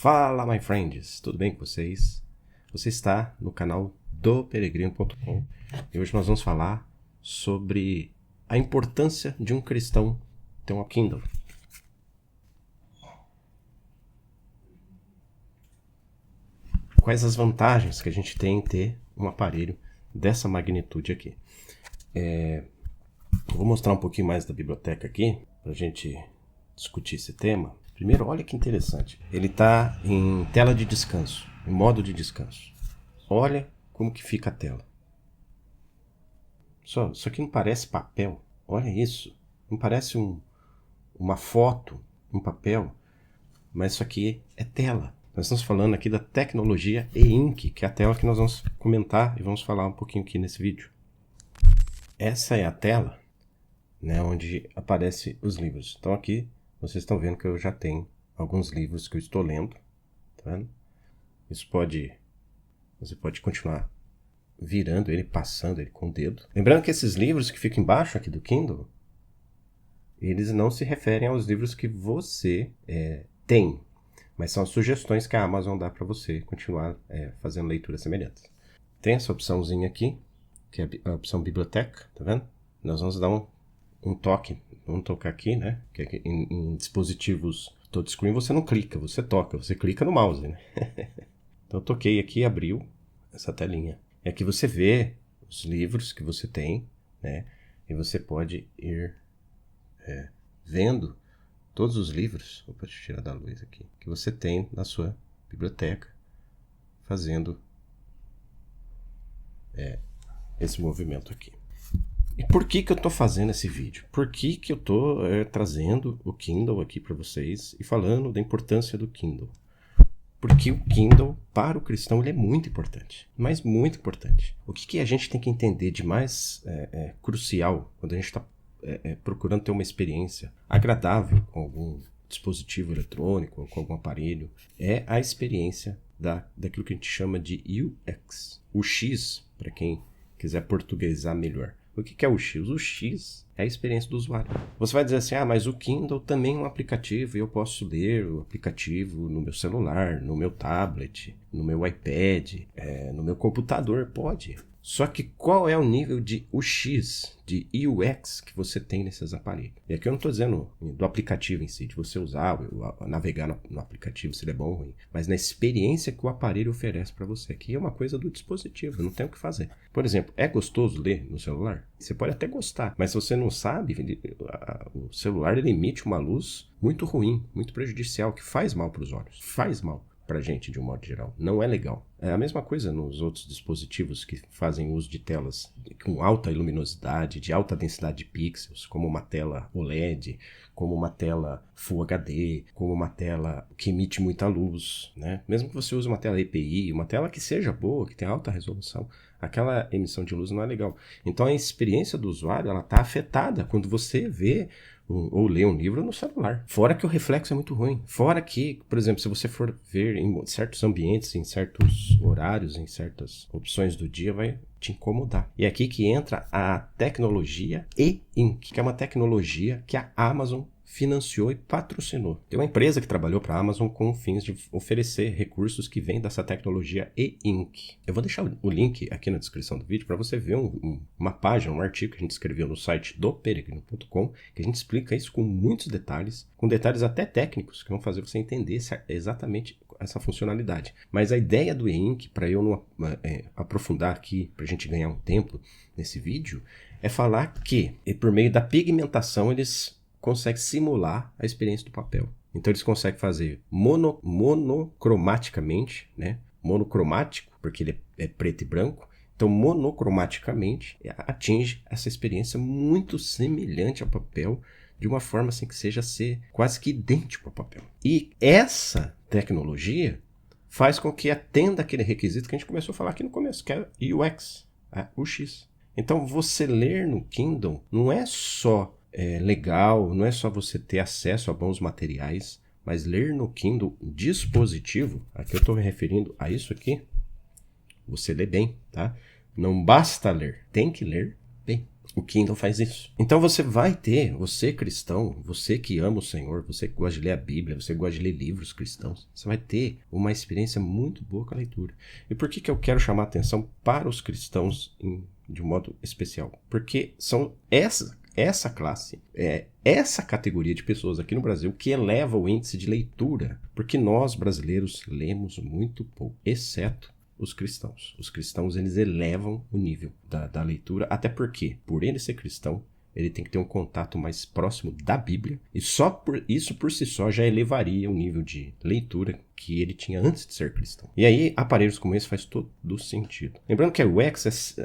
Fala, my friends! Tudo bem com vocês? Você está no canal do Peregrino.com e hoje nós vamos falar sobre a importância de um cristão ter um Kindle. Quais as vantagens que a gente tem em ter um aparelho dessa magnitude aqui? Eu vou mostrar um pouquinho mais da biblioteca aqui para a gente discutir esse tema. Primeiro, olha que interessante. Ele está em tela de descanso, em modo de descanso. Olha como que fica a tela. Isso aqui não parece papel. Olha isso. Não parece uma foto, um papel. Mas isso aqui é tela. Nós estamos falando aqui da tecnologia e-ink, que é a tela que nós vamos comentar e vamos falar um pouquinho aqui nesse vídeo. Essa é a tela, né, onde aparecem os livros. Então aqui vocês estão vendo que eu já tenho alguns livros que eu estou lendo. Tá vendo? Você pode continuar virando ele, passando ele com o dedo. Lembrando que esses livros que ficam embaixo aqui do Kindle, eles não se referem aos livros que você tem, mas são as sugestões que a Amazon dá para você continuar fazendo leituras semelhantes. Tem essa opçãozinha aqui, que é a opção biblioteca, tá vendo? Nós vamos dar um toque, vamos tocar aqui, né? Que aqui, em dispositivos touchscreen você não clica, você toca, você clica no mouse, né? Então eu toquei aqui e abriu essa telinha. E aqui você vê os livros que você tem, né? E você pode ir vendo todos os livros, deixa eu tirar da luz aqui, que você tem na sua biblioteca, fazendo esse movimento aqui. E por que eu estou fazendo esse vídeo? Por que eu estou trazendo o Kindle aqui para vocês e falando da importância do Kindle? Porque o Kindle, para o cristão, ele é muito importante, mas muito importante. O que a gente tem que entender de mais crucial quando a gente está procurando ter uma experiência agradável com algum dispositivo eletrônico ou com algum aparelho, é a experiência daquilo que a gente chama de UX. O X, para quem quiser portuguesar melhor. O que é o X? O X é a experiência do usuário. Você vai dizer assim, mas o Kindle também é um aplicativo e eu posso ler o aplicativo no meu celular, no meu tablet, no meu iPad, no meu computador. Pode. Só que qual é o nível de UX, de UX que você tem nesses aparelhos? E aqui eu não estou dizendo do aplicativo em si, de você usar, navegar no aplicativo, se ele é bom ou ruim, mas na experiência que o aparelho oferece para você. Aqui é uma coisa do dispositivo, não tem o que fazer. Por exemplo, é gostoso ler no celular? Você pode até gostar, mas se você não sabe, o celular ele emite uma luz muito ruim, muito prejudicial, que faz mal para os olhos, faz mal pra gente de um modo geral, não é legal. É a mesma coisa nos outros dispositivos que fazem uso de telas com alta luminosidade, de alta densidade de pixels, como uma tela OLED, como uma tela Full HD, como uma tela que emite muita luz, né? Mesmo que você use uma tela EPI, uma tela que seja boa, que tenha alta resolução, aquela emissão de luz não é legal. Então a experiência do usuário ela está afetada quando você vê ou ler um livro no celular. Fora que o reflexo é muito ruim. Fora que, por exemplo, se você for ver em certos ambientes, em certos horários, em certas opções do dia, vai te incomodar. E é aqui que entra a tecnologia e-ink, que é uma tecnologia que a Amazon financiou e patrocinou. Tem uma empresa que trabalhou para a Amazon com fins de oferecer recursos que vêm dessa tecnologia e-ink. Eu vou deixar o link aqui na descrição do vídeo para você ver uma página, um artigo que a gente escreveu no site do Peregrino.com, que a gente explica isso com muitos detalhes, com detalhes até técnicos, que vão fazer você entender exatamente essa funcionalidade. Mas a ideia do e-ink, para eu não aprofundar aqui, para a gente ganhar um tempo nesse vídeo, é falar que, por meio da pigmentação, eles consegue simular a experiência do papel. Então eles conseguem fazer monocromaticamente, né? Monocromático, porque ele é preto e branco. Então monocromaticamente atinge essa experiência muito semelhante ao papel, de uma forma assim que seja ser quase que idêntico ao papel. E essa tecnologia faz com que atenda aquele requisito que a gente começou a falar aqui no começo, que é UX, o X. Então você ler no Kindle não é só legal, não é só você ter acesso a bons materiais, mas ler no Kindle dispositivo, aqui eu estou me referindo a isso aqui, você lê bem, tá? Não basta ler, tem que ler bem. O Kindle faz isso. Então você vai ter, você cristão, você que ama o Senhor, você que gosta de ler a Bíblia, você gosta de ler livros cristãos, você vai ter uma experiência muito boa com a leitura. E por que eu quero chamar a atenção para os cristãos de um modo especial? Porque são essa classe, essa categoria de pessoas aqui no Brasil que eleva o índice de leitura. Porque nós, brasileiros, lemos muito pouco, exceto os cristãos. Os cristãos, eles elevam o nível da leitura, até porque, por ele ser cristão, ele tem que ter um contato mais próximo da Bíblia, e só por isso por si só já elevaria o nível de leitura que ele tinha antes de ser cristão. E aí, aparelhos como esse faz todo sentido. Lembrando que a UX,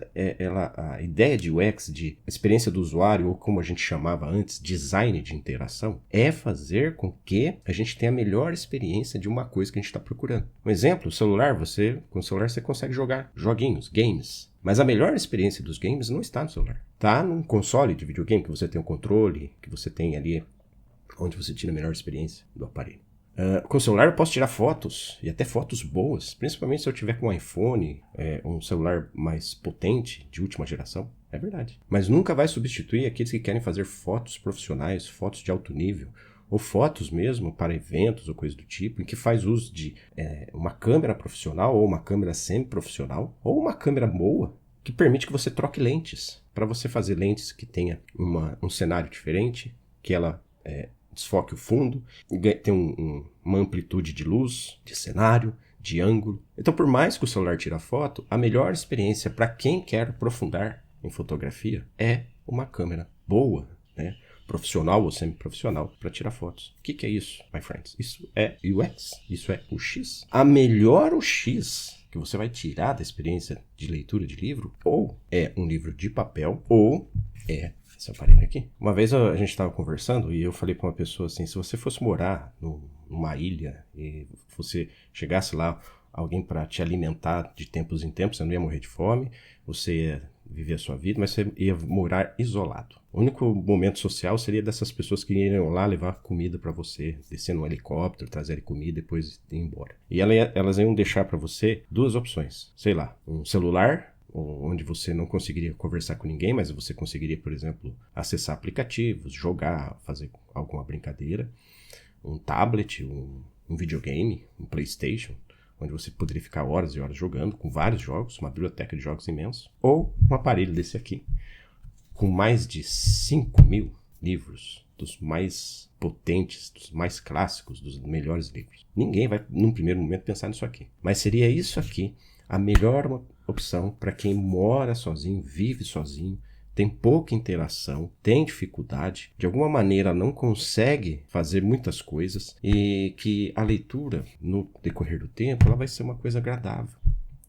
a ideia de UX, de experiência do usuário, ou como a gente chamava antes, design de interação, é fazer com que a gente tenha a melhor experiência de uma coisa que a gente está procurando. Um exemplo, com o celular você consegue jogar joguinhos, games. Mas a melhor experiência dos games não está no celular. Está num console de videogame, que você tem um controle, que você tem ali onde você tira a melhor experiência do aparelho. Com o celular eu posso tirar fotos, e até fotos boas, principalmente se eu tiver com um iPhone, um celular mais potente, de última geração. É verdade. Mas nunca vai substituir aqueles que querem fazer fotos profissionais, fotos de alto nível, ou fotos mesmo para eventos ou coisa do tipo, em que faz uso de uma câmera profissional, ou uma câmera semi-profissional, ou uma câmera boa, que permite que você troque lentes, para você fazer lentes que tenha um cenário diferente, que ela desfoque o fundo, tem uma amplitude de luz, de cenário, de ângulo. Então, por mais que o celular tire a foto, a melhor experiência para quem quer aprofundar em fotografia é uma câmera boa, né? Profissional ou semi-profissional, para tirar fotos. O que é isso, my friends? Isso é UX, isso é UX. A melhor UX que você vai tirar da experiência de leitura de livro, ou é um livro de papel, ou é esse aparelho aqui. Uma vez a gente estava conversando e eu falei para uma pessoa assim, se você fosse morar numa ilha e você chegasse lá, alguém para te alimentar de tempos em tempos, você não ia morrer de fome, você ia viver a sua vida, mas você ia morar isolado. O único momento social seria dessas pessoas que iriam lá levar comida para você, descer no helicóptero, trazer comida e depois ir embora. E elas iam deixar para você duas opções. Sei lá, um celular, onde você não conseguiria conversar com ninguém, mas você conseguiria, por exemplo, acessar aplicativos, jogar, fazer alguma brincadeira. Um tablet, um videogame, um PlayStation, onde você poderia ficar horas e horas jogando, com vários jogos, uma biblioteca de jogos imenso. Ou um aparelho desse aqui, com mais de 5.000 livros, dos mais potentes, dos mais clássicos, dos melhores livros. Ninguém vai, num primeiro momento, pensar nisso aqui. Mas seria isso aqui a melhor opção para quem mora sozinho, vive sozinho, tem pouca interação, tem dificuldade, de alguma maneira não consegue fazer muitas coisas e que a leitura, no decorrer do tempo, ela vai ser uma coisa agradável.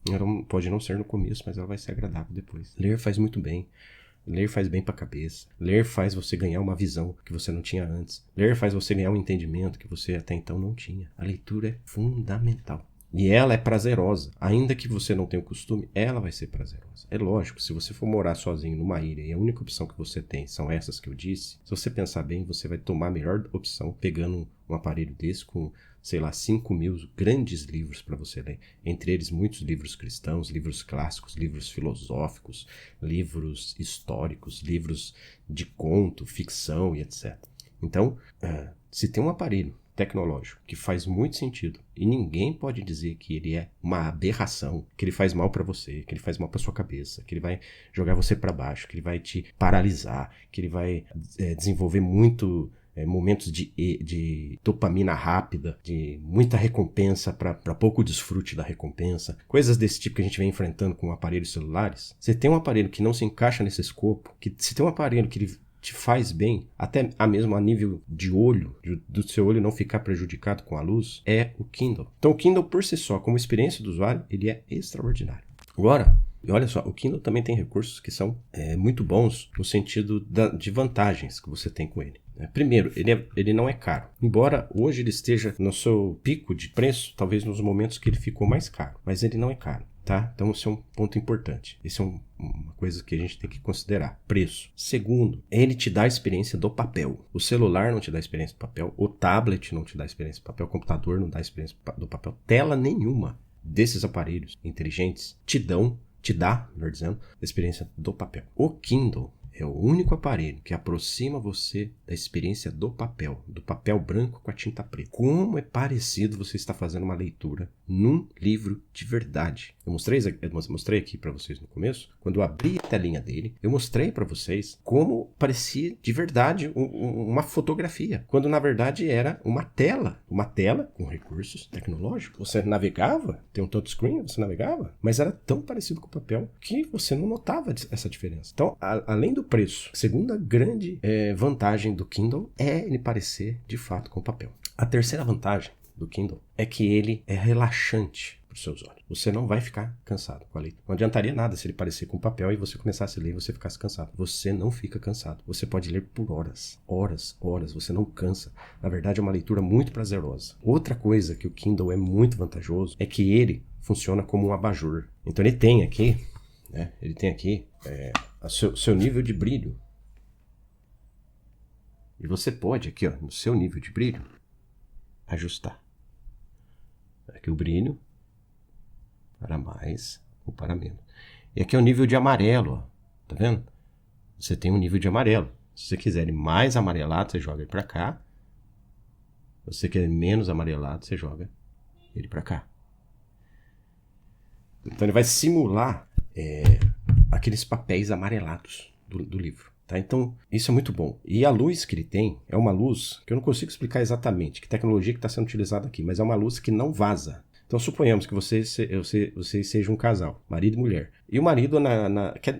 Ela pode não ser no começo, mas ela vai ser agradável depois. Ler faz muito bem. Ler faz bem para a cabeça. Ler faz você ganhar uma visão que você não tinha antes. Ler faz você ganhar um entendimento que você até então não tinha. A leitura é fundamental. E ela é prazerosa. Ainda que você não tenha o costume, ela vai ser prazerosa. É lógico, se você for morar sozinho numa ilha e a única opção que você tem são essas que eu disse, se você pensar bem, você vai tomar a melhor opção pegando um aparelho desse com, sei lá, 5.000 grandes livros para você ler. Entre eles, muitos livros cristãos, livros clássicos, livros filosóficos, livros históricos, livros de conto, ficção e etc. Então, se tem um aparelho tecnológico que faz muito sentido e ninguém pode dizer que ele é uma aberração, que ele faz mal para você, que ele faz mal para sua cabeça, que ele vai jogar você para baixo, que ele vai te paralisar, que ele vai desenvolver muito momentos de dopamina rápida, de muita recompensa para pouco desfrute da recompensa, coisas desse tipo que a gente vem enfrentando com aparelhos celulares. Você tem um aparelho que não se encaixa nesse escopo, que se tem um aparelho que ele te faz bem, até mesmo a nível de olho, do seu olho não ficar prejudicado com a luz, é o Kindle. Então o Kindle por si só, como experiência do usuário, ele é extraordinário. Agora, olha só, o Kindle também tem recursos que são muito bons no sentido de vantagens que você tem com ele. Primeiro, ele não é caro. Embora hoje ele esteja no seu pico de preço, talvez nos momentos que ele ficou mais caro, mas ele não é caro. Tá? Então, esse é um ponto importante. Isso é uma coisa que a gente tem que considerar. Preço. Segundo, ele te dá a experiência do papel. O celular não te dá a experiência do papel. O tablet não te dá a experiência do papel. O computador não dá a experiência do papel. Tela nenhuma desses aparelhos inteligentes te dá, melhor dizendo, a experiência do papel. O Kindle é o único aparelho que aproxima você da experiência do papel branco com a tinta preta. Como é parecido você estar fazendo uma leitura num livro de verdade. Eu mostrei aqui para vocês no começo, quando eu abri a telinha dele, eu mostrei para vocês como parecia de verdade uma fotografia, quando na verdade era uma tela com recursos tecnológicos. Você navegava, tem um touchscreen, você navegava, mas era tão parecido com o papel que você não notava essa diferença. Então, além do preço, a segunda grande vantagem do Kindle é ele parecer de fato com o papel. A terceira vantagem do Kindle é que ele é relaxante para os seus olhos. Você não vai ficar cansado com a leitura. Não adiantaria nada se ele parecer com papel e você começasse a ler e você ficasse cansado. Você não fica cansado. Você pode ler por horas. Você não cansa. Na verdade, é uma leitura muito prazerosa. Outra coisa que o Kindle é muito vantajoso é que ele funciona como um abajur. Então ele tem aqui, né? Ele tem aqui seu nível de brilho. E você pode aqui, ó, no seu nível de brilho, ajustar. Aqui o brilho para mais ou para menos. E aqui é o nível de amarelo, ó. Tá vendo? Você tem um nível de amarelo. Se você quiser ele mais amarelado, você joga ele para cá. Se você quer menos amarelado, você joga ele para cá. Então ele vai simular aqueles papéis amarelados do livro. Tá? Então, isso é muito bom. E a luz que ele tem é uma luz que eu não consigo explicar exatamente que tecnologia que está sendo utilizada aqui, mas é uma luz que não vaza. Então, suponhamos que vocês sejam um casal, marido e mulher. E o marido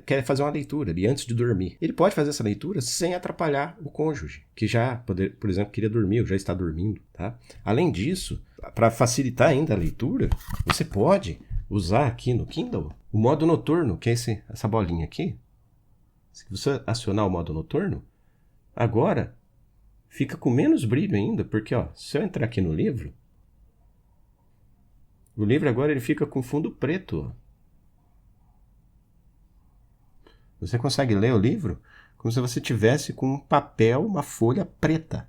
quer fazer uma leitura ali antes de dormir. Ele pode fazer essa leitura sem atrapalhar o cônjuge, que já, por exemplo, queria dormir ou já está dormindo. Tá? Além disso, para facilitar ainda a leitura, você pode usar aqui no Kindle o modo noturno, que é essa bolinha aqui. Se você acionar o modo noturno, agora fica com menos brilho ainda, porque ó, se eu entrar aqui no livro, o livro agora ele fica com fundo preto. Ó. Você consegue ler o livro como se você tivesse com um papel, uma folha preta.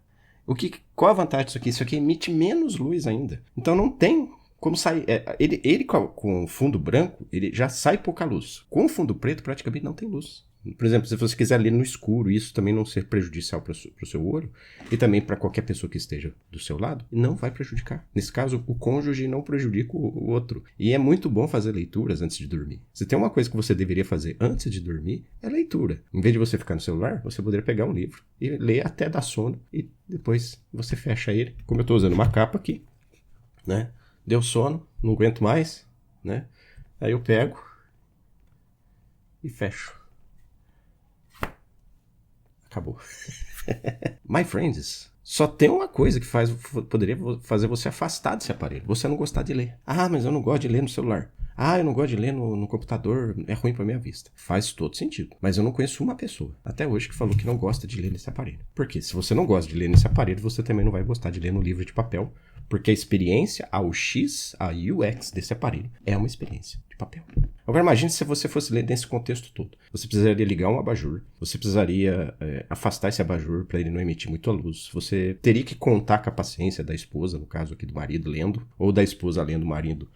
Qual a vantagem disso aqui? Isso aqui emite menos luz ainda. Então não tem como sair. Ele com fundo branco, ele já sai pouca luz. Com o fundo preto, praticamente não tem luz. Por exemplo, se você quiser ler no escuro, isso também não ser prejudicial para o seu olho, e também para qualquer pessoa que esteja do seu lado, não vai prejudicar. Nesse caso, o cônjuge não prejudica o outro. E é muito bom fazer leituras antes de dormir. Se tem uma coisa que você deveria fazer antes de dormir, é leitura. Em vez de você ficar no celular, você poderia pegar um livro e ler até dar sono, e depois você fecha ele. Como eu estou usando uma capa aqui, né? Deu sono, não aguento mais, né? Aí eu pego e fecho. Acabou. My friends, só tem uma coisa que poderia fazer você afastar desse aparelho. Você não gostar de ler. Ah, mas eu não gosto de ler no celular. Ah, eu não gosto de ler no computador, é ruim para minha vista. Faz todo sentido. Mas eu não conheço uma pessoa, até hoje, que falou que não gosta de ler nesse aparelho. Porque se você não gosta de ler nesse aparelho, você também não vai gostar de ler no livro de papel. Porque a experiência, a UX, a UX desse aparelho é uma experiência de papel. Agora imagine se você fosse ler nesse contexto todo. Você precisaria ligar um abajur, você precisaria afastar esse abajur para ele não emitir muita luz. Você teria que contar com a paciência da esposa, no caso aqui do marido lendo, ou da esposa lendo, o marido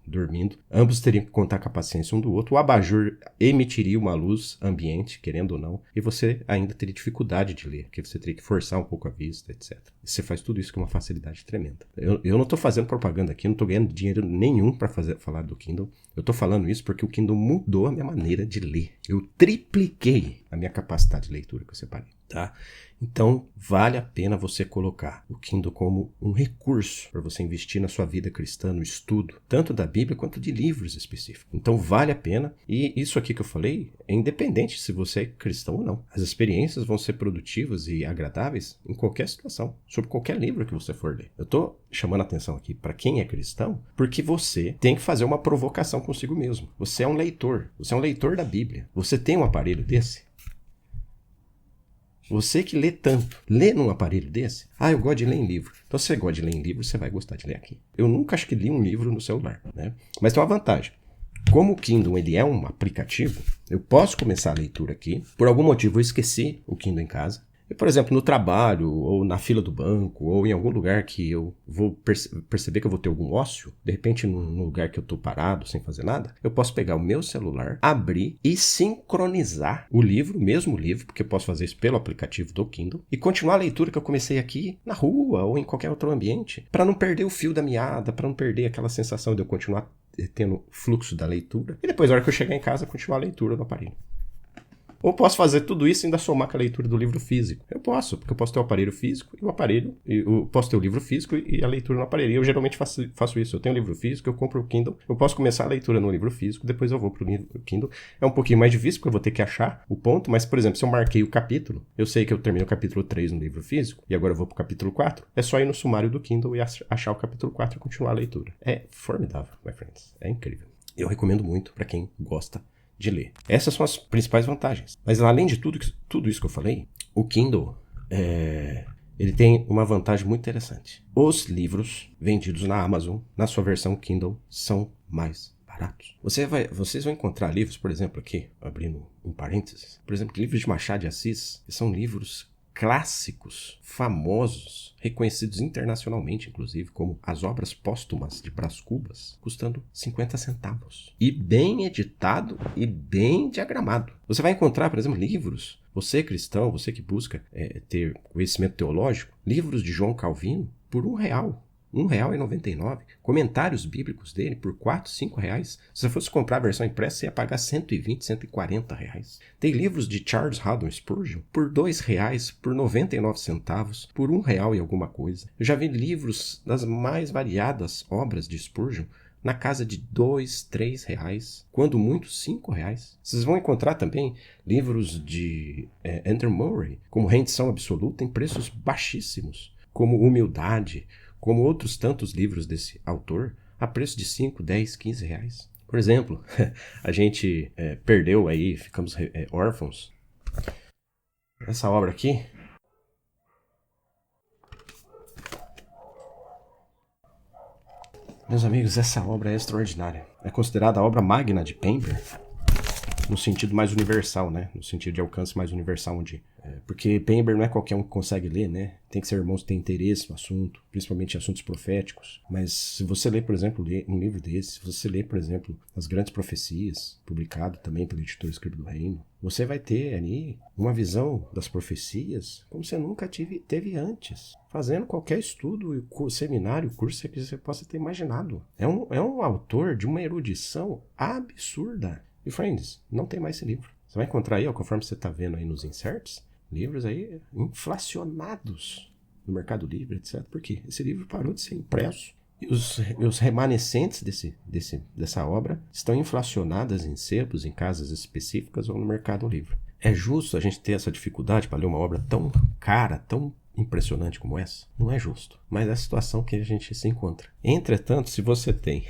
dormindo. Ambos teriam que contar com a paciência um do outro. O abajur emitiria uma luz ambiente, querendo ou não, e você ainda teria dificuldade de ler, porque você teria que forçar um pouco a vista, etc. E você faz tudo isso com uma facilidade tremenda. Eu não estou fazendo propaganda aqui, não estou ganhando dinheiro nenhum para falar do Kindle. Eu estou falando isso porque o Kindle mudou a minha maneira de ler. Eu tripliquei a minha capacidade de leitura que eu separei, tá? Então, vale a pena você colocar o Kindle como um recurso para você investir na sua vida cristã, no estudo, tanto da Bíblia quanto de livros específicos. Então, vale a pena. E isso aqui que eu falei é independente se você é cristão ou não. As experiências vão ser produtivas e agradáveis em qualquer situação, sobre qualquer livro que você for ler. Eu estou chamando a atenção aqui para quem é cristão, porque você tem que fazer uma provocação consigo mesmo. Você é um leitor da Bíblia. Você tem um aparelho desse? Você que lê tanto, lê num aparelho desse? Ah, eu gosto de ler em livro. Então, se você gosta de ler em livro, você vai gostar de ler aqui. Eu nunca acho que li um livro no celular, né? Mas tem uma vantagem. Como o Kindle ele é um aplicativo, eu posso começar a leitura aqui. Por algum motivo eu esqueci o Kindle em casa. E, por exemplo, no trabalho, ou na fila do banco, ou em algum lugar que eu vou perceber que eu vou ter algum ócio, de repente num lugar que eu tô parado, sem fazer nada, eu posso pegar o meu celular, abrir e sincronizar o livro, o mesmo livro, porque eu posso fazer isso pelo aplicativo do Kindle, e continuar a leitura que eu comecei aqui na rua ou em qualquer outro ambiente, para não perder o fio da meada, para não perder aquela sensação de eu continuar tendo fluxo da leitura, e depois, na hora que eu chegar em casa, continuar a leitura no aparelho. Ou posso fazer tudo isso e ainda somar com a leitura do livro físico. Eu posso, porque eu posso ter o aparelho físico e o aparelho. Eu posso ter o livro físico e a leitura no aparelho. E eu geralmente faço isso. Eu tenho o livro físico, eu compro o Kindle. Eu posso começar a leitura no livro físico, depois eu vou pro Kindle. É um pouquinho mais difícil, porque eu vou ter que achar o ponto. Mas, por exemplo, se eu marquei o capítulo, eu sei que eu terminei o capítulo 3 no livro físico, e agora eu vou pro capítulo 4. É só ir no sumário do Kindle e achar o capítulo 4 e continuar a leitura. É formidável, my friends. É incrível. Eu recomendo muito para quem gosta de ler. Essas são as principais vantagens. Mas além de tudo isso que eu falei, o Kindle ele tem uma vantagem muito interessante. Os livros vendidos na Amazon, na sua versão Kindle, são mais baratos. Vocês vão encontrar livros, por exemplo, aqui, abrindo um parênteses, por exemplo, livros de Machado de Assis, que são livros clássicos, famosos, reconhecidos internacionalmente, inclusive, como as obras póstumas de Brás Cubas, custando 50 centavos. E bem editado e bem diagramado. Você vai encontrar, por exemplo, livros, você cristão, você que busca ter conhecimento teológico, livros de João Calvino por R$1. R$1,99. Comentários bíblicos dele por R$4, R$5. Se você fosse comprar a versão impressa, você ia pagar R$120, R$140. Tem livros de Charles Haddon Spurgeon por R$2, por 99 centavos, por R$1 e alguma coisa. Eu já vi livros das mais variadas obras de Spurgeon na casa de R$2, R$3, quando muito R$5. Vocês vão encontrar também livros de Andrew Murray, como Rendição Absoluta, em preços baixíssimos, como Humildade, como outros tantos livros desse autor, a preço de 5, 10, 15 reais. Por exemplo, a gente perdeu aí, ficamos órfãos. Essa obra aqui, meus amigos, essa obra é extraordinária. É considerada a obra magna de Pember, no sentido mais universal, né? No sentido de alcance mais universal, porque Pember não é qualquer um que consegue ler, né? Tem que ser irmãos que têm interesse no assunto, principalmente assuntos proféticos. Mas se você ler, por exemplo, um livro desse, se você ler, por exemplo, As Grandes Profecias, publicado também pelo editor Escribo do Reino, você vai ter ali uma visão das profecias como você nunca teve antes, fazendo qualquer estudo, seminário, curso que você possa ter imaginado. É um autor de uma erudição absurda. E, friends, não tem mais esse livro. Você vai encontrar aí, ó, conforme você está vendo aí nos inserts, livros aí inflacionados no Mercado Livre, etc. Por quê? Esse livro parou de ser impresso. E os remanescentes dessa obra estão inflacionadas em sebos, em casas específicas ou no Mercado Livre. É justo a gente ter essa dificuldade para ler uma obra tão cara, tão impressionante como essa? Não é justo. Mas é a situação que a gente se encontra. Entretanto, se você tem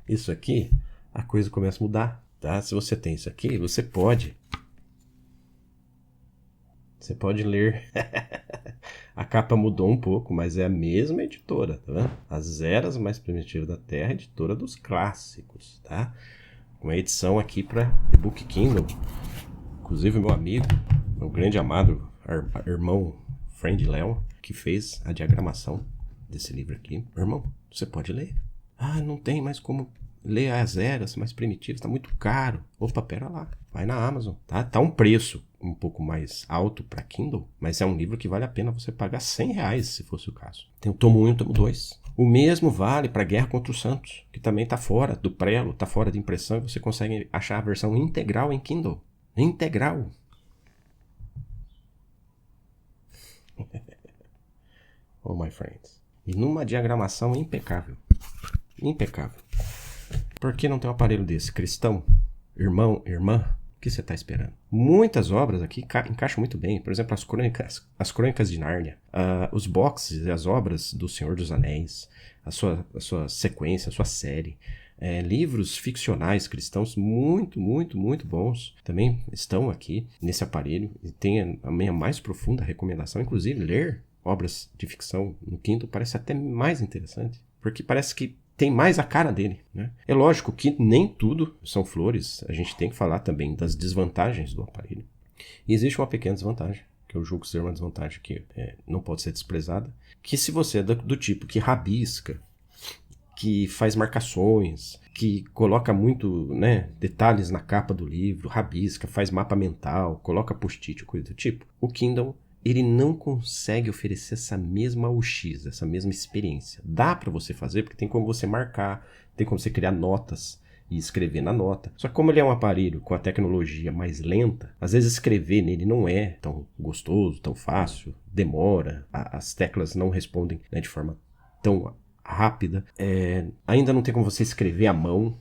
isso aqui, a coisa começa a mudar, tá? Se você tem isso aqui, você pode ler. A capa mudou um pouco, mas é a mesma editora, tá vendo? As Eras Mais Primitivas da Terra, editora dos clássicos, tá? Uma edição aqui para e-book Kindle. Inclusive meu amigo, meu grande amado irmão Friend Léo, que fez a diagramação desse livro aqui. Irmão, você pode ler? Ah, não tem mais como ler As Eras Mais Primitivas, tá muito caro. Opa, pera lá, vai na Amazon, tá? Tá um preço um pouco mais alto para Kindle, mas é um livro que vale a pena você pagar R$100, se fosse o caso. Tem o tomo 1 e o tomo 2. O mesmo vale para Guerra contra os Santos, que também tá fora do prelo, tá fora de impressão, e você consegue achar a versão integral em Kindle. Integral. Oh, my friends. E numa diagramação impecável. Impecável. Por que não tem um aparelho desse? Cristão, irmão, irmã, o que você está esperando? Muitas obras aqui encaixam muito bem. Por exemplo, as crônicas de Nárnia, os boxes e as obras do Senhor dos Anéis, a sua sequência, a sua série. Livros ficcionais cristãos muito, muito, muito bons também estão aqui nesse aparelho. E tem a minha mais profunda recomendação, inclusive ler obras de ficção no Kindle parece até mais interessante, porque parece que tem mais a cara dele, né? É lógico que nem tudo são flores, a gente tem que falar também das desvantagens do aparelho. E existe uma pequena desvantagem, que eu julgo ser uma desvantagem que não pode ser desprezada, que se você é do tipo que rabisca, que faz marcações, que coloca muito, né, detalhes na capa do livro, rabisca, faz mapa mental, coloca post-it, coisa do tipo, o Kindle ele não consegue oferecer essa mesma UX, essa mesma experiência. Dá para você fazer, porque tem como você marcar, tem como você criar notas e escrever na nota. Só que como ele é um aparelho com a tecnologia mais lenta, às vezes escrever nele não é tão gostoso, tão fácil, demora, as teclas não respondem, né, de forma tão rápida. Ainda não tem como você escrever à mão,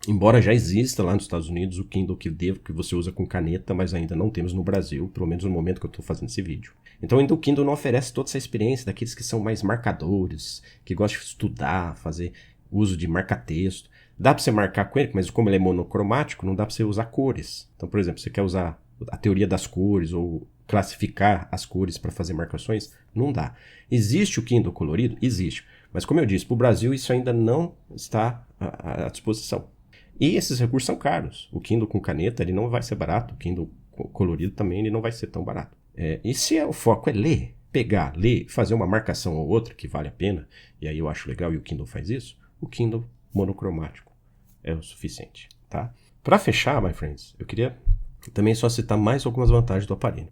embora já exista lá nos Estados Unidos o Kindle que você usa com caneta, mas ainda não temos no Brasil, pelo menos no momento que eu estou fazendo esse vídeo. Então ainda o Kindle não oferece toda essa experiência daqueles que são mais marcadores, que gostam de estudar, fazer uso de marca-texto. Dá para você marcar com ele, mas como ele é monocromático, não dá para você usar cores. Então, por exemplo, você quer usar a teoria das cores ou classificar as cores para fazer marcações? Não dá. Existe o Kindle colorido? Existe. Mas como eu disse, para o Brasil isso ainda não está à disposição. E esses recursos são caros. O Kindle com caneta ele não vai ser barato. O Kindle colorido também ele não vai ser tão barato. E se o foco é ler, pegar, ler, fazer uma marcação ou outra que vale a pena, e aí eu acho legal e o Kindle faz isso, o Kindle monocromático é o suficiente, tá? Para fechar, my friends, eu queria também só citar mais algumas vantagens do aparelho.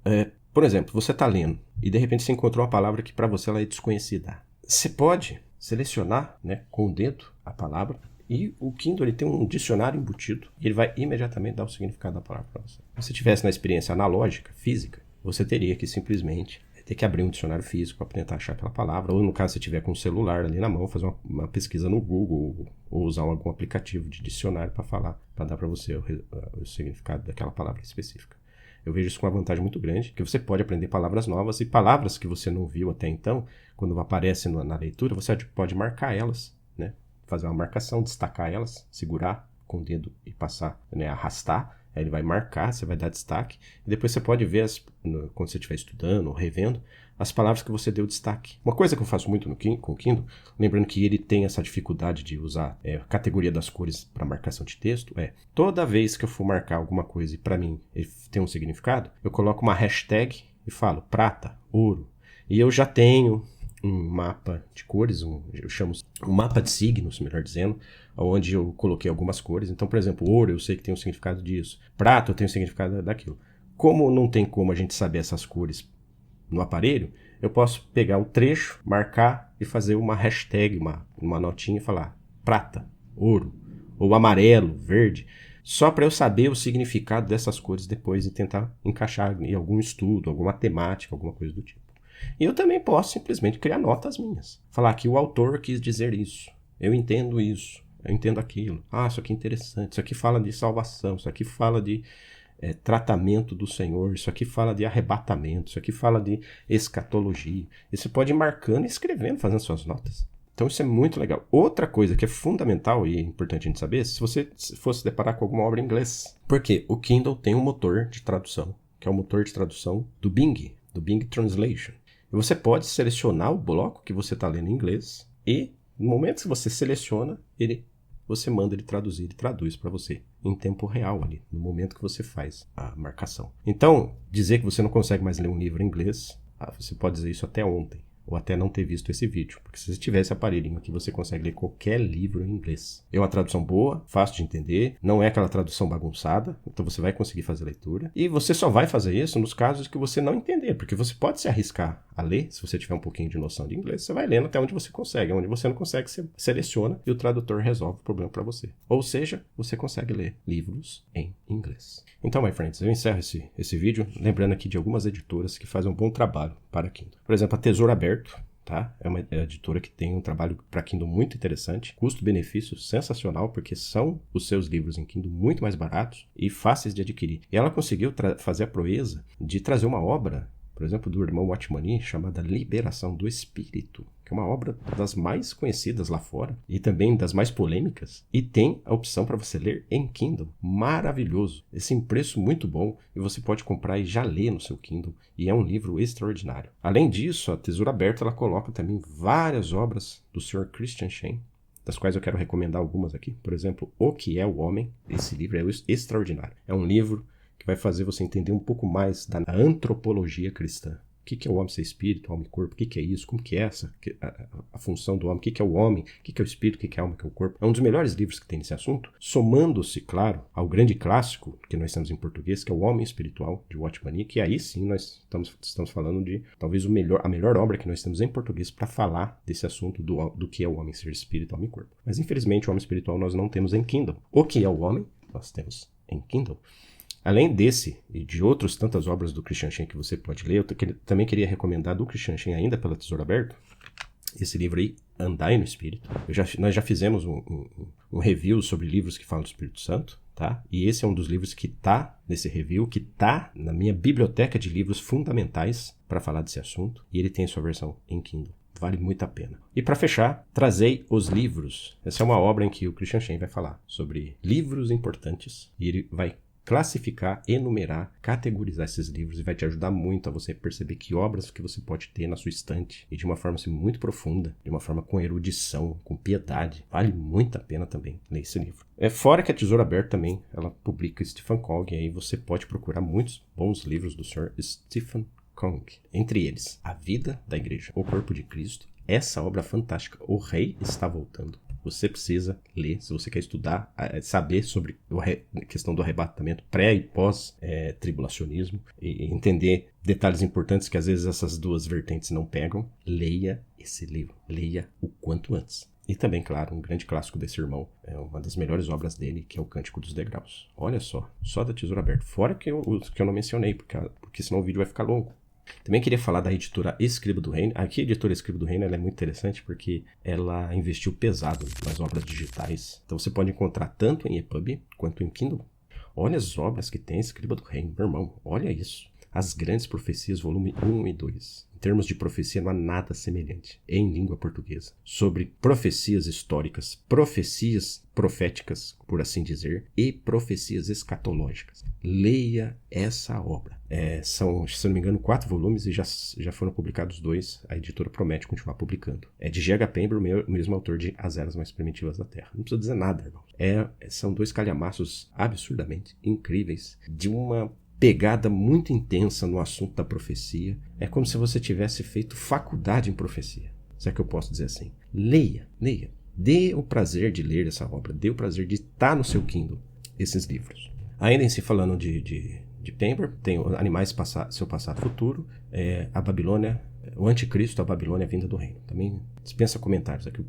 Por exemplo, você está lendo e de repente você encontrou uma palavra que para você ela é desconhecida. Você pode selecionar, né, com o dedo a palavra e o Kindle ele tem um dicionário embutido e ele vai imediatamente dar o significado da palavra para você. Se você tivesse na experiência analógica, física, você teria que simplesmente ter que abrir um dicionário físico para tentar achar aquela palavra, ou no caso, se tiver com o celular ali na mão, fazer uma pesquisa no Google, ou usar algum aplicativo de dicionário para falar, para dar para você o significado daquela palavra específica. Eu vejo isso com uma vantagem muito grande, que você pode aprender palavras novas e palavras que você não viu até então, quando aparecem na leitura, você pode marcar elas, né? Fazer uma marcação, destacar elas, segurar com o dedo e passar, né? Arrastar. Aí ele vai marcar, você vai dar destaque, e depois você pode ver, quando você estiver estudando ou revendo, as palavras que você deu destaque. Uma coisa que eu faço muito com o Kindle, lembrando que ele tem essa dificuldade de usar a categoria das cores para marcação de texto, toda vez que eu for marcar alguma coisa e para mim ele tem um significado, eu coloco uma hashtag e falo prata, ouro, e eu já tenho um mapa de cores, eu chamo um mapa de signos, melhor dizendo, onde eu coloquei algumas cores. Então, por exemplo, ouro eu sei que tem um significado disso, prata eu tenho um significado daquilo. Como não tem como a gente saber essas cores no aparelho, eu posso pegar o trecho, marcar e fazer uma hashtag, uma notinha e falar prata, ouro, ou amarelo, verde, só para eu saber o significado dessas cores depois e tentar encaixar em algum estudo, alguma temática, alguma coisa do tipo. E eu também posso simplesmente criar notas minhas. Falar que o autor quis dizer isso. Eu entendo isso. Eu entendo aquilo. Isso aqui é interessante. Isso aqui fala de salvação. Isso aqui fala de tratamento do Senhor. Isso aqui fala de arrebatamento. Isso aqui fala de escatologia. E você pode ir marcando e escrevendo, fazendo suas notas. Então isso é muito legal. Outra coisa que é fundamental e é importante a gente saber, se você fosse deparar com alguma obra em inglês. Porque o Kindle tem um motor de tradução, que é o motor de tradução do Bing Translation. E você pode selecionar o bloco que você está lendo em inglês e, no momento que você seleciona, você manda ele traduzir, ele traduz para você em tempo real ali, no momento que você faz a marcação. Então, dizer que você não consegue mais ler um livro em inglês, você pode dizer isso até ontem, ou até não ter visto esse vídeo, porque se você tiver esse aparelhinho aqui, você consegue ler qualquer livro em inglês. É uma tradução boa, fácil de entender, não é aquela tradução bagunçada, então você vai conseguir fazer a leitura. E você só vai fazer isso nos casos que você não entender, porque você pode se arriscar a ler, se você tiver um pouquinho de noção de inglês, você vai lendo até onde você consegue. Onde você não consegue, você seleciona e o tradutor resolve o problema para você. Ou seja, você consegue ler livros em inglês. Então, my friends, eu encerro esse vídeo lembrando aqui de algumas editoras que fazem um bom trabalho para Kindle. Por exemplo, a Tesouro Aberto, tá? É uma editora que tem um trabalho para Kindle muito interessante, custo-benefício sensacional, porque são os seus livros em Kindle muito mais baratos e fáceis de adquirir. E ela conseguiu fazer a proeza de trazer uma obra, por exemplo, do irmão Watchmani, chamada Liberação do Espírito, que é uma obra das mais conhecidas lá fora e também das mais polêmicas, e tem a opção para você ler em Kindle. Maravilhoso! Esse preço muito bom e você pode comprar e já ler no seu Kindle, e é um livro extraordinário. Além disso, a Tesouro Aberto ela coloca também várias obras do Sr. Christian Shen, das quais eu quero recomendar algumas aqui. Por exemplo, O que é o Homem? Esse livro é extraordinário. É um livro que vai fazer você entender um pouco mais da antropologia cristã. O que é o homem ser espírito, alma e corpo? O que é isso? Como que é a função do homem? O que é o homem? O que é o espírito? O que é a alma? O que é o corpo? É um dos melhores livros que tem nesse assunto, somando-se, claro, ao grande clássico que nós temos em português, que é O Homem Espiritual, de Watchman, que aí sim nós estamos falando de talvez a melhor obra que nós temos em português para falar desse assunto do que é o homem ser espírito, alma e corpo. Mas infelizmente o homem espiritual nós não temos em Kindle. O que é o homem? Nós temos em Kindle. Além desse e de outras tantas obras do Christian Shen que você pode ler, eu também queria recomendar do Christian Shen, ainda pela Tesouro Aberto, esse livro aí, Andai no Espírito. Nós já fizemos um review sobre livros que falam do Espírito Santo, tá? E esse é um dos livros que tá nesse review, que tá na minha biblioteca de livros fundamentais para falar desse assunto, e ele tem a sua versão em Kindle. Vale muito a pena. E para fechar, trazei os livros. Essa é uma obra em que o Christian Shen vai falar sobre livros importantes, e ele vai classificar, enumerar, categorizar esses livros e vai te ajudar muito a você perceber que obras que você pode ter na sua estante e de uma forma assim, muito profunda, de uma forma com erudição, com piedade. Vale muito a pena também ler esse livro. Fora que a Tesouro Aberto também, ela publica Stephen Cong, e aí você pode procurar muitos bons livros do Sr. Stephen Cong. Entre eles, A Vida da Igreja, O Corpo de Cristo, essa obra fantástica, O Rei Está Voltando. Você precisa ler, se você quer estudar, saber sobre a questão do arrebatamento pré e pós-tribulacionismo, e entender detalhes importantes que às vezes essas duas vertentes não pegam. Leia esse livro, leia o quanto antes. E também, claro, um grande clássico desse irmão, é uma das melhores obras dele, que é o Cântico dos Degraus. Olha só da Tesouro Aberto. Fora que eu não mencionei, porque senão o vídeo vai ficar longo. Também queria falar da editora Escriba do Reino. Aqui a editora Escriba do Reino ela é muito interessante porque ela investiu pesado nas obras digitais. Então você pode encontrar tanto em EPUB quanto em Kindle. Olha as obras que tem Escriba do Reino, meu irmão. Olha isso. As Grandes Profecias, volume 1 e 2. Em termos de profecia, não há nada semelhante em língua portuguesa. Sobre profecias históricas, profecias proféticas, por assim dizer, e profecias escatológicas. Leia essa obra. São, se não me engano, 4 volumes e já foram publicados 2. A editora promete continuar publicando. É de G.H. Pember, o mesmo autor de As Eras Mais Primitivas da Terra. Não precisa dizer nada, irmão. São 2 calhamaços absurdamente incríveis, de uma pegada muito intensa no assunto da profecia. É como se você tivesse feito faculdade em profecia. Se é que eu posso dizer assim. Leia. Dê o prazer de ler essa obra. Dê o prazer de estar no seu Kindle esses livros. Ainda em si falando de Pember, tem Animais, Seu Passado e Futuro, a Babilônia, o Anticristo, a Babilônia, a Vinda do Reino. Também dispensa comentários aqui.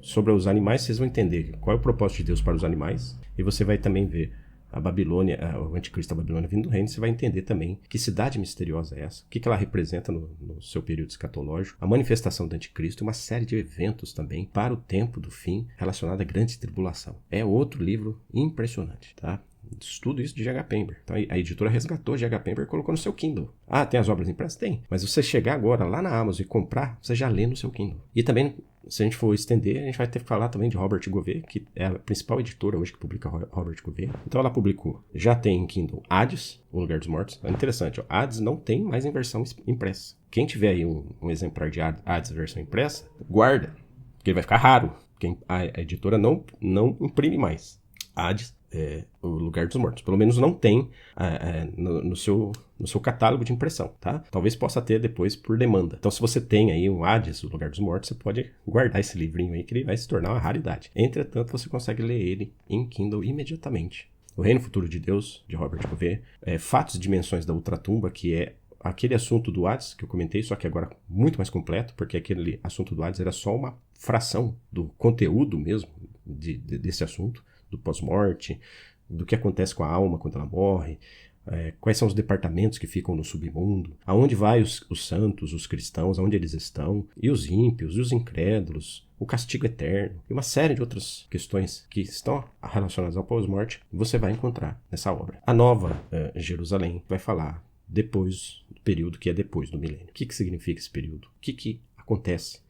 Sobre os animais, vocês vão entender qual é o propósito de Deus para os animais. E você vai também ver a Babilônia, o Anticristo, a Babilônia vindo do reino. Você vai entender também que cidade misteriosa é essa, o que ela representa no seu período escatológico, a manifestação do Anticristo e uma série de eventos também para o tempo do fim relacionado à grande tribulação. É outro livro impressionante, tá? Tudo isso de G.H. Pember. Então a editora resgatou G.H. Pember e colocou no seu Kindle. Ah, tem as obras impressas? Tem. Mas se você chegar agora lá na Amazon e comprar, você já lê no seu Kindle. E também, se a gente for estender, a gente vai ter que falar também de Robert Gouvet, que é a principal editora hoje que publica Robert Gouvet. Então ela publicou, já tem em Kindle, Hades, O Lugar dos Mortos. É interessante, ó, Hades não tem mais em versão impressa. Quem tiver aí um exemplar de Hades versão impressa, guarda, porque ele vai ficar raro. Porque a editora não imprime mais. Hades, O Lugar dos Mortos. Pelo menos não tem no seu catálogo de impressão, tá? Talvez possa ter depois por demanda. Então, se você tem aí um Hades, O Lugar dos Mortos, você pode guardar esse livrinho aí que ele vai se tornar uma raridade. Entretanto, você consegue ler ele em Kindle imediatamente. O Reino Futuro de Deus, de Robert Gouvet. Fatos e Dimensões da Ultratumba, que é aquele assunto do Hades que eu comentei, só que agora muito mais completo, porque aquele assunto do Hades era só uma fração do conteúdo mesmo desse assunto, do pós-morte, do que acontece com a alma quando ela morre, quais são os departamentos que ficam no submundo, aonde vai os santos, os cristãos, aonde eles estão, e os ímpios, e os incrédulos, o castigo eterno, e uma série de outras questões que estão relacionadas ao pós-morte, você vai encontrar nessa obra. A Nova Jerusalém vai falar depois do período que é depois do milênio. O que significa esse período? O que acontece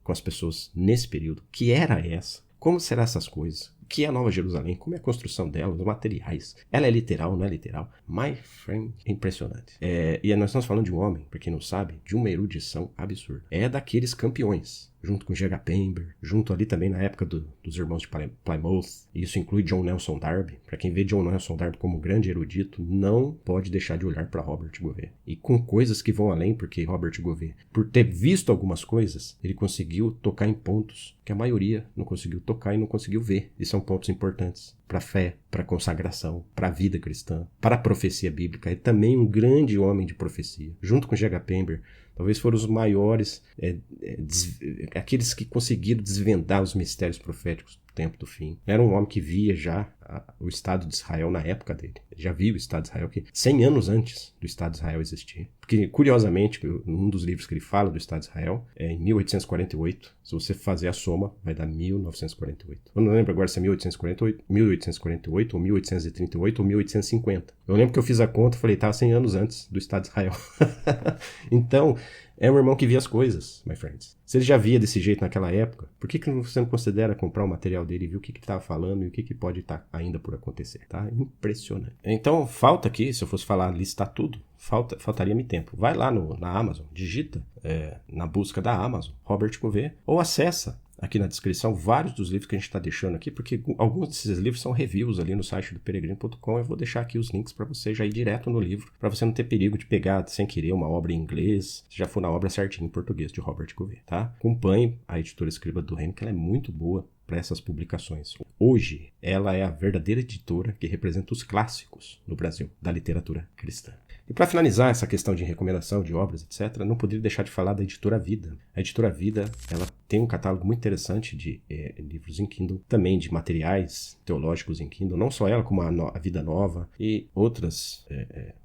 com as pessoas nesse período? Que era essa? Como serão essas coisas? O que é a Nova Jerusalém? Como é a construção dela? Os materiais? Ela é literal, não é literal? My friend, é impressionante. E nós estamos falando de um homem, para quem não sabe, de uma erudição absurda. É daqueles campeões. junto com G.H. Pember, junto ali também na época dos irmãos de Plymouth. E isso inclui John Nelson Darby. Para quem vê John Nelson Darby como um grande erudito, não pode deixar de olhar para Robert Gouvet. E com coisas que vão além, porque Robert Gouvet, por ter visto algumas coisas, ele conseguiu tocar em pontos que a maioria não conseguiu tocar e não conseguiu ver. E são pontos importantes para a fé, para a consagração, para a vida cristã, para a profecia bíblica. É também um grande homem de profecia. Junto com G.H. Pember, talvez foram os maiores, aqueles que conseguiram desvendar os mistérios proféticos do tempo do fim. Era um homem que via já o Estado de Israel na época dele. Já viu o Estado de Israel, que 100 anos antes do Estado de Israel existir. Porque, curiosamente, um dos livros que ele fala do Estado de Israel é em 1848. Se você fazer a soma, vai dar 1948. Eu não lembro agora se é 1848 ou 1838 ou 1850. Eu lembro que eu fiz a conta e falei, estava 100 anos antes do Estado de Israel. Então, é um irmão que via as coisas, my friends. Se ele já via desse jeito naquela época, por que você não considera comprar o material dele e ver o que ele estava falando e o que pode estar ainda por acontecer? Tá impressionante. Então, falta aqui, se eu fosse falar, listar tudo, faltaria-me tempo. Vai lá na Amazon, digita na busca da Amazon, Robert Gouvet, ou acessa aqui na descrição vários dos livros que a gente está deixando aqui, porque alguns desses livros são reviews ali no site do peregrino.com. Eu vou deixar aqui os links para você já ir direto no livro, para você não ter perigo de pegar sem querer uma obra em inglês, se já for na obra certinha em português de Robert Gouvet, tá? Acompanhe a editora Escriba do Reino, que ela é muito boa para essas publicações. Hoje, ela é a verdadeira editora que representa os clássicos no Brasil da literatura cristã. E para finalizar essa questão de recomendação de obras, etc., não poderia deixar de falar da Editora Vida. A Editora Vida, ela tem um catálogo muito interessante de livros em Kindle, também de materiais teológicos em Kindle, não só ela, como a Vida Nova e outras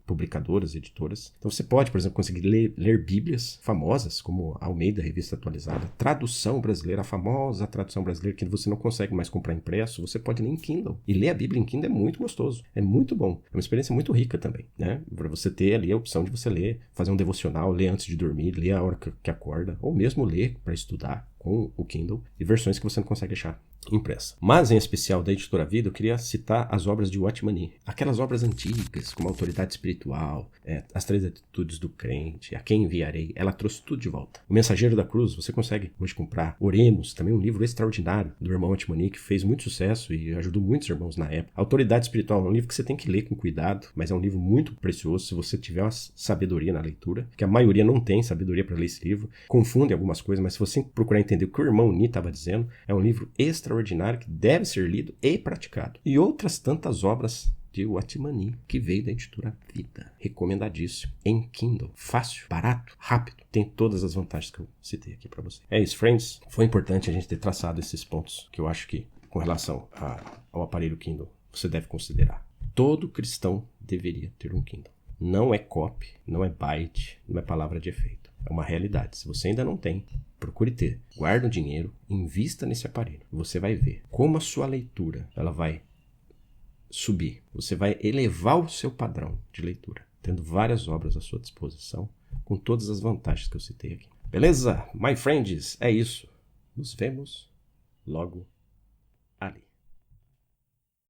publicadoras, editoras. Então você pode, por exemplo, conseguir ler bíblias famosas, como a Almeida, Revista Atualizada, tradução brasileira, a famosa tradução brasileira que você não consegue mais comprar impresso, você pode ler em Kindle. E ler a Bíblia em Kindle é muito gostoso, é muito bom, é uma experiência muito rica também, né? Para você ter ali a opção de você ler, fazer um devocional, ler antes de dormir, ler a hora que acorda, ou mesmo ler para estudar com o Kindle, e versões que você não consegue achar impressa. Mas, em especial da Editora Vida, eu queria citar as obras de Watchman Nee. Aquelas obras antigas, como Autoridade Espiritual, As Três Atitudes do Crente, A Quem Enviarei, ela trouxe tudo de volta. O Mensageiro da Cruz, você consegue hoje comprar. Oremos, também um livro extraordinário do irmão Watchman Nee, que fez muito sucesso e ajudou muitos irmãos na época. Autoridade Espiritual é um livro que você tem que ler com cuidado, mas é um livro muito precioso se você tiver uma sabedoria na leitura, que a maioria não tem sabedoria para ler esse livro, confunde algumas coisas, mas se você procurar entender o que o irmão Nee estava dizendo, é um livro extraordinário que deve ser lido e praticado. E outras tantas obras de Watchman Nee, que veio da Editora Vida. Recomendadíssimo. Em Kindle. Fácil, barato, rápido. Tem todas as vantagens que eu citei aqui para você. É isso, friends. Foi importante a gente ter traçado esses pontos que eu acho que, com relação ao aparelho Kindle, você deve considerar. Todo cristão deveria ter um Kindle. Não é copy, não é byte, não é palavra de efeito. É uma realidade. Se você ainda não tem, procure ter. Guarde o dinheiro, invista nesse aparelho. Você vai ver como a sua leitura ela vai subir. Você vai elevar o seu padrão de leitura, tendo várias obras à sua disposição, com todas as vantagens que eu citei aqui. Beleza? My friends, é isso. Nos vemos logo ali.